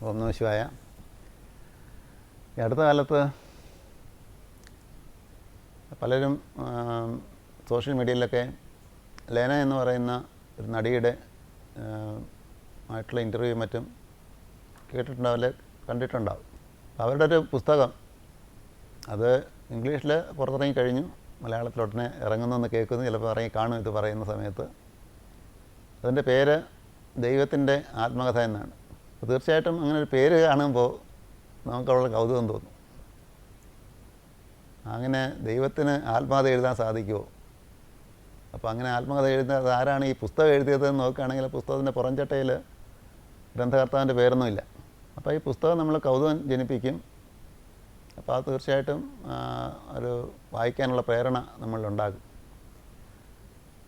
ഓം നമഃ ശിവായ. ഈ അടുത്ത കാലത്ത് പലരും സോഷ്യൽ മീഡിയയിലൊക്കെ ലേന എന്ന് പറയുന്ന ഒരു നടിയുടെ ആയിട്ടുള്ള ഇൻ്റർവ്യൂ മറ്റും കേട്ടിട്ടുണ്ടാവില്ല, കണ്ടിട്ടുണ്ടാവും. അവരുടെ ഒരു പുസ്തകം അത് ഇംഗ്ലീഷിൽ പുറത്തിറങ്ങി കഴിഞ്ഞു, മലയാളത്തിലോട്ടനെ ഇറങ്ങുന്നെന്ന് കേൾക്കുന്നു, ചിലപ്പോൾ ഇറങ്ങി കാണും ഇത് പറയുന്ന സമയത്ത്. അതിൻ്റെ പേര് ദൈവത്തിൻ്റെ ആത്മകഥ എന്നാണ്. അപ്പോൾ തീർച്ചയായിട്ടും അങ്ങനെ ഒരു പേര് കാണുമ്പോൾ നമുക്കവിടെ കൗതുകം തോന്നും. അങ്ങനെ ദൈവത്തിന് ആത്മകഥ എഴുതാൻ സാധിക്കുമോ? അപ്പോൾ അങ്ങനെ ആത്മകഥ എഴുതുന്നത് ആരാണ് ഈ പുസ്തകം എഴുതിയതെന്ന് നോക്കുകയാണെങ്കിൽ പുസ്തകത്തിൻ്റെ പുറംചട്ടയിൽ ഗ്രന്ഥകർത്താവിൻ്റെ പേരൊന്നുമില്ല. അപ്പോൾ ഈ പുസ്തകം നമ്മൾ കൗതുകം ജനിപ്പിക്കും. അപ്പോൾ അത് തീർച്ചയായിട്ടും ഒരു വായിക്കാനുള്ള പ്രേരണ നമ്മളിലുണ്ടാകും.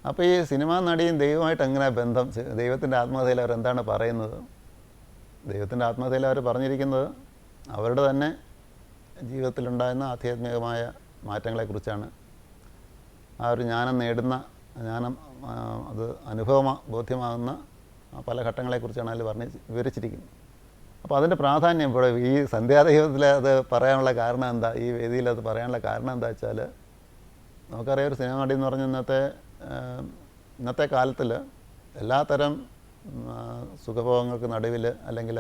അപ്പോൾ ഈ സിനിമാ നടിയും ദൈവമായിട്ട് എങ്ങനെ ബന്ധം? ദൈവത്തിൻ്റെ ആത്മകഥയിൽ അവരെന്താണ് പറയുന്നത്? ദൈവത്തിൻ്റെ ആത്മകഥയിൽ അവർ പറഞ്ഞിരിക്കുന്നത് അവരുടെ തന്നെ ജീവിതത്തിലുണ്ടാകുന്ന ആധ്യാത്മികമായ മാറ്റങ്ങളെക്കുറിച്ചാണ്. ആ ഒരു ജ്ഞാനം നേടുന്ന, ജ്ഞാനം അത് ബോധ്യമാകുന്ന പല ഘട്ടങ്ങളെക്കുറിച്ചാണ് അതിൽ വിവരിച്ചിരിക്കുന്നത്. അപ്പോൾ അതിൻ്റെ പ്രാധാന്യം ഇവിടെ ഈ സന്ധ്യാദൈവത്തിൽ അത് പറയാനുള്ള കാരണം എന്താ, ഈ വേദിയിൽ അത് പറയാനുള്ള കാരണം എന്താ വെച്ചാൽ, നമുക്കറിയാം ഒരു സിനിമ നടി എന്ന് പറഞ്ഞ ഇന്നത്തെ കാലത്തിൽ എല്ലാത്തരം സുഖഭോഗങ്ങൾക്ക് നടുവിൽ, അല്ലെങ്കിൽ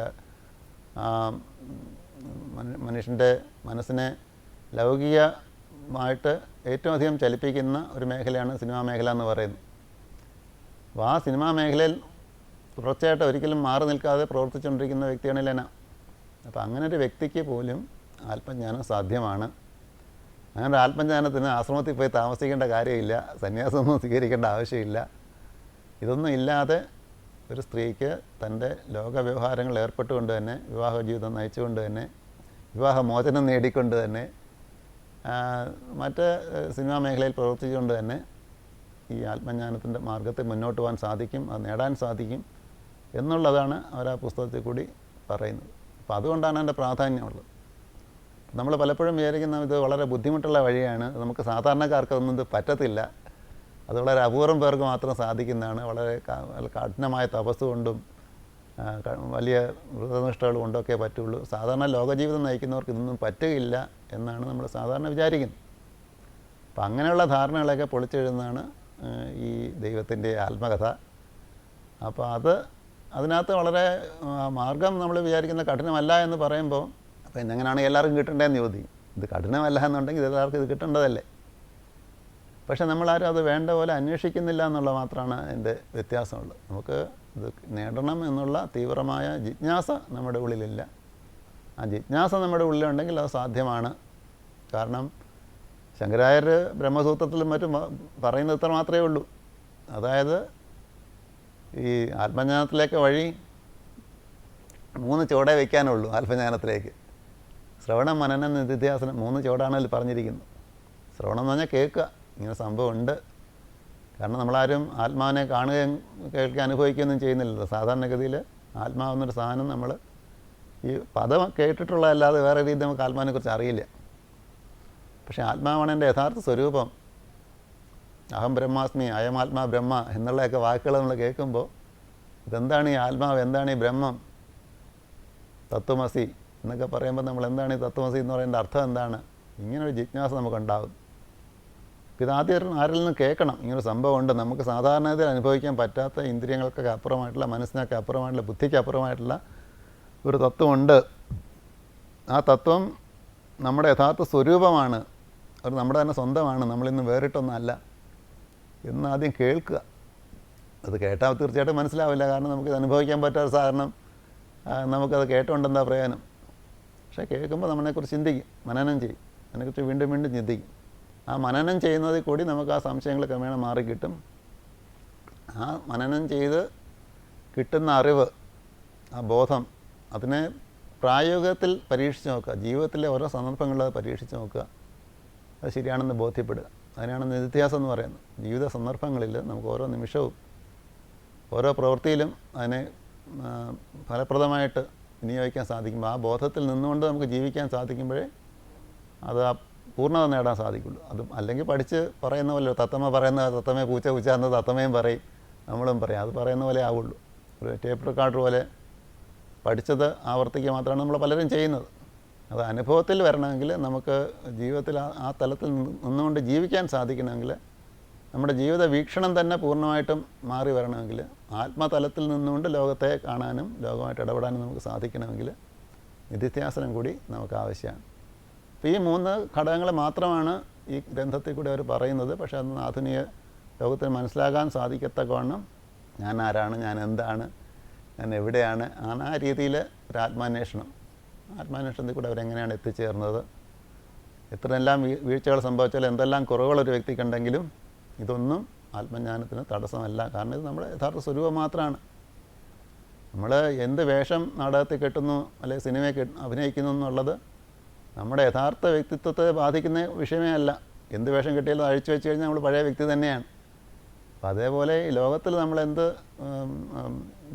മനുഷ്യൻ്റെ മനസ്സിനെ ലൗകികമായിട്ട് ഏറ്റവും അധികം ചലിപ്പിക്കുന്ന ഒരു മേഖലയാണ് സിനിമാ മേഖല എന്ന് പറയുന്നത്. അപ്പോൾ ആ സിനിമാ മേഖലയിൽ തുടർച്ചയായിട്ട് ഒരിക്കലും മാറി നിൽക്കാതെ പ്രവർത്തിച്ചുകൊണ്ടിരിക്കുന്ന വ്യക്തിയാണ് ലെന. അപ്പോൾ അങ്ങനെ ഒരു വ്യക്തിക്ക് പോലും ആത്മജ്ഞാനം സാധ്യമാണ്. അങ്ങനെ ഒരു ആത്മജ്ഞാനത്തിന് ആശ്രമത്തിൽ പോയി താമസിക്കേണ്ട കാര്യമില്ല, സന്യാസമൊന്നും സ്വീകരിക്കേണ്ട ആവശ്യമില്ല. ഇതൊന്നും ഇല്ലാതെ ഒരു സ്ത്രീക്ക് തൻ്റെ ലോകവ്യവഹാരങ്ങൾ ഏർപ്പെട്ടുകൊണ്ട് തന്നെ, വിവാഹ ജീവിതം നയിച്ചുകൊണ്ട് തന്നെ, വിവാഹമോചനം നേടിക്കൊണ്ട് തന്നെ, മറ്റ് സിനിമാ മേഖലയിൽ പ്രവർത്തിച്ചുകൊണ്ട് തന്നെ ഈ ആത്മജ്ഞാനത്തിൻ്റെ മാർഗത്തിൽ മുന്നോട്ട് പോകാൻ സാധിക്കും, അത് നേടാൻ സാധിക്കും എന്നുള്ളതാണ് അവർ ആ പുസ്തകത്തിൽ കൂടി പറയുന്നത്. അപ്പോൾ അതുകൊണ്ടാണ് അതിൻ്റെ പ്രാധാന്യമുള്ളത്. നമ്മൾ പലപ്പോഴും വിചാരിക്കുന്ന ഇത് വളരെ ബുദ്ധിമുട്ടുള്ള വഴിയാണ്, നമുക്ക് സാധാരണക്കാർക്കൊന്നും ഇത് പറ്റത്തില്ല, അത് വളരെ അപൂർവം പേർക്ക് മാത്രം സാധിക്കുന്നതാണ്, വളരെ കഠിനമായ തപസ് കൊണ്ടും വലിയ വ്രതനിഷ്ഠകൾ കൊണ്ടൊക്കെ പറ്റുള്ളൂ, സാധാരണ ലോകജീവിതം നയിക്കുന്നവർക്ക് ഇതൊന്നും പറ്റുകയില്ല എന്നാണ് നമ്മൾ സാധാരണ വിചാരിക്കുന്നത്. അപ്പം അങ്ങനെയുള്ള ധാരണകളൊക്കെ പൊളിച്ചെഴുതുന്നതാണ് ഈ ദൈവത്തിൻ്റെ ആത്മകഥ. അപ്പോൾ അതിനകത്ത് വളരെ മാർഗം നമ്മൾ വിചാരിക്കുന്ന കഠിനമല്ല എന്ന് പറയുമ്പോൾ, അപ്പോൾ ഇന്നെങ്ങനെയാണ് എല്ലാവർക്കും കിട്ടേണ്ടതെന്ന് ചോദിക്കും. ഇത് കഠിനമല്ല എന്നുണ്ടെങ്കിൽ ഇത് എല്ലാവർക്കും ഇത് കിട്ടേണ്ടതല്ലേ? പക്ഷെ നമ്മളാരും അത് വേണ്ട പോലെ അന്വേഷിക്കുന്നില്ല എന്നുള്ള മാത്രമാണ് എൻ്റെ വ്യത്യാസമുള്ളത്. നമുക്ക് ഇത് നേടണം എന്നുള്ള തീവ്രമായ ജിജ്ഞാസ നമ്മുടെ ഉള്ളിലില്ല. ആ ജിജ്ഞാസ നമ്മുടെ ഉള്ളിലുണ്ടെങ്കിൽ അത് സാധ്യമാണ്. കാരണം ശങ്കരാചാര്യർ ബ്രഹ്മസൂത്രത്തിലും മറ്റും പറയുന്നത് ഇത്ര മാത്രമേ ഉള്ളൂ. അതായത് ഈ ആത്മജ്ഞാനത്തിലേക്ക് വഴി 3 ചുവടേ വയ്ക്കാനുള്ളൂ. ആത്മജ്ഞാനത്തിലേക്ക് ശ്രവണം, മനനം, നിധിധ്യാസനം 3 ചുവടാണ് അതിൽ പറഞ്ഞിരിക്കുന്നത്. ശ്രവണം എന്ന് പറഞ്ഞാൽ കേൾക്കുക, ഇങ്ങനെ സംഭവമുണ്ട്. കാരണം നമ്മളാരും ആത്മാവിനെ കാണുകയും കേൾക്കുക അനുഭവിക്കുകയൊന്നും ചെയ്യുന്നില്ലല്ലോ. സാധാരണഗതിയിൽ ആത്മാവെന്നൊരു സാധനം നമ്മൾ ഈ പദം കേട്ടിട്ടുള്ളതല്ലാതെ വേറെ രീതി നമുക്ക് ആത്മാവിനെ കുറിച്ച് അറിയില്ല. പക്ഷേ ആത്മാവാണ് എൻ്റെ യഥാർത്ഥ സ്വരൂപം. അഹം ബ്രഹ്മാസ്മി, അയമാത്മാ ബ്രഹ്മ എന്നുള്ളതൊക്കെ വാക്കുകൾ നമ്മൾ കേൾക്കുമ്പോൾ ഇതെന്താണ് ഈ ആത്മാവ്, എന്താണ് ഈ ബ്രഹ്മം, തത്വമസി എന്നൊക്കെ പറയുമ്പോൾ നമ്മൾ എന്താണ് ഈ തത്വമസി എന്ന് പറയുന്ന അർത്ഥം എന്താണ്, ഇങ്ങനൊരു ജിജ്ഞാസ നമുക്കുണ്ടാകും. ഇതാദ്യം ആരിൽ നിന്ന് കേൾക്കണം, ഇങ്ങനൊരു സംഭവമുണ്ട്, നമുക്ക് സാധാരണത്തിൽ അനുഭവിക്കാൻ പറ്റാത്ത, ഇന്ദ്രിയങ്ങൾക്കൊക്കെ അപ്പുറമായിട്ടുള്ള, മനസ്സിനൊക്കെ അപ്പുറമായിട്ടുള്ള, ബുദ്ധിക്ക് അപ്പുറമായിട്ടുള്ള ഒരു തത്വമുണ്ട്. ആ തത്വം നമ്മുടെ യഥാർത്ഥ സ്വരൂപമാണ്, അത് നമ്മുടെ തന്നെ സ്വന്തമാണ്, നമ്മളിന്ന് വേറിട്ടൊന്നല്ല എന്ന് ആദ്യം കേൾക്കുക. അത് കേട്ടാൽ തീർച്ചയായിട്ടും മനസ്സിലാവില്ല, കാരണം നമുക്കിത് അനുഭവിക്കാൻ പറ്റാത്ത സാധനം നമുക്കത് കേട്ടുകൊണ്ടെന്താ പ്രയോജനം? പക്ഷേ കേൾക്കുമ്പോൾ നമ്മളെക്കുറിച്ച് ചിന്തിക്കും, മനനം ചെയ്യും, അതിനെക്കുറിച്ച് വീണ്ടും വീണ്ടും ചിന്തിക്കും. ആ മനനം ചെയ്യുന്നതിൽ കൂടി നമുക്ക് ആ സംശയങ്ങൾ ക്രമേണ മാറിക്കിട്ടും. ആ മനനം ചെയ്ത് കിട്ടുന്ന അറിവ്, ആ ബോധം, അതിനെ പ്രായോഗികത്തിൽ പരീക്ഷിച്ച് നോക്കുക, ജീവിതത്തിലെ ഓരോ സന്ദർഭങ്ങളിൽ അത് പരീക്ഷിച്ച് നോക്കുക, അത് ശരിയാണെന്ന് ബോധ്യപ്പെടുക. അതിനാണ് നിധിധ്യാസം എന്ന് പറയുന്നത്. ജീവിത സന്ദർഭങ്ങളിൽ നമുക്ക് ഓരോ നിമിഷവും ഓരോ പ്രവൃത്തിയിലും അതിനെ ഫലപ്രദമായിട്ട് വിനിയോഗിക്കാൻ സാധിക്കുമ്പോൾ, ആ ബോധത്തിൽ നിന്നുകൊണ്ട് നമുക്ക് ജീവിക്കാൻ സാധിക്കുമ്പോഴേ അത് ആ പൂർണ്ണത നേടാൻ സാധിക്കുള്ളൂ. അതും അല്ലെങ്കിൽ പഠിച്ച് പറയുന്ന പോലെ തത്തമ്മ പറയുന്ന തത്തമ്മയെ പൂച്ച പൂച്ച തത്തമ്മയും പറയും, നമ്മളും പറയും, അത് പറയുന്ന പോലെ ആവുള്ളൂ. ഒരു ടേപ്പ് റെക്കോർഡർ പോലെ പഠിച്ചത് ആവർത്തിക്കുക മാത്രമാണ് നമ്മൾ പലരും ചെയ്യുന്നത്. അത് അനുഭവത്തിൽ വരണമെങ്കിൽ നമുക്ക് ജീവിതത്തിൽ ആ തലത്തിൽ നിന്നുകൊണ്ട് ജീവിക്കാൻ സാധിക്കണമെങ്കിൽ നമ്മുടെ ജീവിത വീക്ഷണം തന്നെ പൂർണ്ണമായിട്ടും മാറി വരണമെങ്കിൽ ആത്മതലത്തിൽ നിന്നുകൊണ്ട് ലോകത്തെ കാണാനും ലോകമായിട്ട് ഇടപെടാനും നമുക്ക് സാധിക്കണമെങ്കിൽ നിധിധ്യാസനം കൂടി നമുക്ക് ആവശ്യമാണ്. അപ്പോൾ ഈ 3 ഘടകങ്ങൾ മാത്രമാണ് ഈ ഗ്രന്ഥത്തിൽ കൂടി അവർ പറയുന്നത്. പക്ഷേ അതൊന്നും ആധുനിക ലോകത്തിന് മനസ്സിലാക്കാൻ സാധിക്കത്തക്കവണ്ണം ഞാൻ ആരാണ്, ഞാൻ എന്താണ്, ഞാൻ എവിടെയാണ്, ആ രീതിയിൽ ഒരു ആത്മാന്വേഷണത്തിൽ കൂടെ അവരെങ്ങനെയാണ് എത്തിച്ചേർന്നത്, എത്രയെല്ലാം വീഴ്ചകൾ സംഭവിച്ചാലും എന്തെല്ലാം കുറവുകളൊരു വ്യക്തിക്കുണ്ടെങ്കിലും ഇതൊന്നും ആത്മജ്ഞാനത്തിന് തടസ്സമല്ല. കാരണം ഇത് നമ്മുടെ യഥാർത്ഥ സ്വരൂപം മാത്രമാണ്. നമ്മൾ എന്ത് വേഷം നാടകത്തിൽ കെട്ടുന്നു അല്ലെങ്കിൽ സിനിമയിൽ അഭിനയിക്കുന്നു എന്നുള്ളത് നമ്മുടെ യഥാർത്ഥ വ്യക്തിത്വത്തെ ബാധിക്കുന്ന വിഷയമേ അല്ല. എന്ത് വേഷം കെട്ടിയാലും അഴിച്ചു വെച്ച് കഴിഞ്ഞാൽ നമ്മൾ പഴയ വ്യക്തി തന്നെയാണ്. അപ്പോൾ അതേപോലെ ഈ ലോകത്തിൽ നമ്മൾ എന്ത്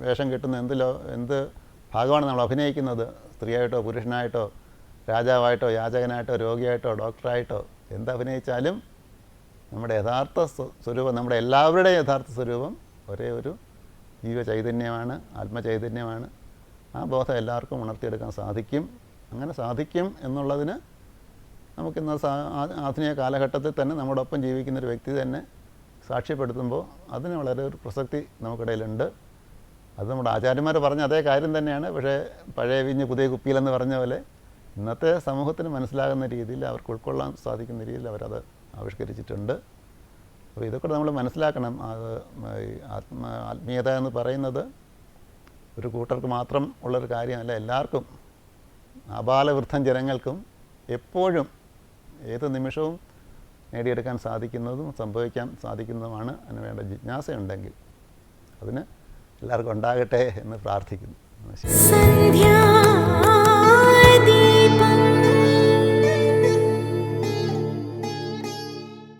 വേഷം കെട്ടുന്നു, എന്ത് ഭാഗമാണ് നമ്മൾ അഭിനയിക്കുന്നത്, സ്ത്രീയായിട്ടോ പുരുഷനായിട്ടോ രാജാവായിട്ടോ യാചകനായിട്ടോ രോഗിയായിട്ടോ ഡോക്ടറായിട്ടോ എന്തഭിനയിച്ചാലും നമ്മുടെ യഥാർത്ഥ സ്വരൂപം, നമ്മുടെ എല്ലാവരുടെയും യഥാർത്ഥ സ്വരൂപം ഒരേ ഒരു ജീവചൈതന്യമാണ്, ആത്മചൈതന്യമാണ്. ആ ബോധം എല്ലാവർക്കും ഉണർത്തിയെടുക്കാൻ സാധിക്കും. അങ്ങനെ സാധിക്കും എന്നുള്ളതിന് നമുക്കിന്ന് ആധുനിക കാലഘട്ടത്തിൽ തന്നെ നമ്മോടൊപ്പം ജീവിക്കുന്നൊരു വ്യക്തി തന്നെ സാക്ഷ്യപ്പെടുത്തുമ്പോൾ അതിന് വളരെ ഒരു പ്രസക്തി നമുക്കിടയിലുണ്ട്. അത് നമ്മുടെ ആചാര്യന്മാർ പറഞ്ഞ അതേ കാര്യം തന്നെയാണ്. പക്ഷേ പഴയ വീഞ്ഞ് പുതിയ കുപ്പിയിലെന്ന് പറഞ്ഞ പോലെ ഇന്നത്തെ സമൂഹത്തിന് മനസ്സിലാകുന്ന രീതിയിൽ അവർക്ക് ഉൾക്കൊള്ളാൻ സാധിക്കുന്ന രീതിയിൽ അവരത് ആവിഷ്കരിച്ചിട്ടുണ്ട്. അപ്പോൾ ഇതൊക്കെ നമ്മൾ മനസ്സിലാക്കണം. അത് ആത്മീയത എന്ന് പറയുന്നത് ഒരു കൂട്ടർക്ക് മാത്രം ഉള്ളൊരു കാര്യമല്ല, എല്ലാവർക്കും, ആബാലവൃദ്ധം ജനങ്ങൾക്കും എപ്പോഴും ഏത് നിമിഷവും നേടിയെടുക്കാൻ സാധിക്കുന്നതും സംഭവിക്കാൻ സാധിക്കുന്നതുമാണ്. അതിന് വേണ്ട ജിജ്ഞാസയുണ്ടെങ്കിൽ അതിന് എല്ലാവർക്കും ഉണ്ടാകട്ടെ എന്ന് പ്രാർത്ഥിക്കുന്നു. ശരി.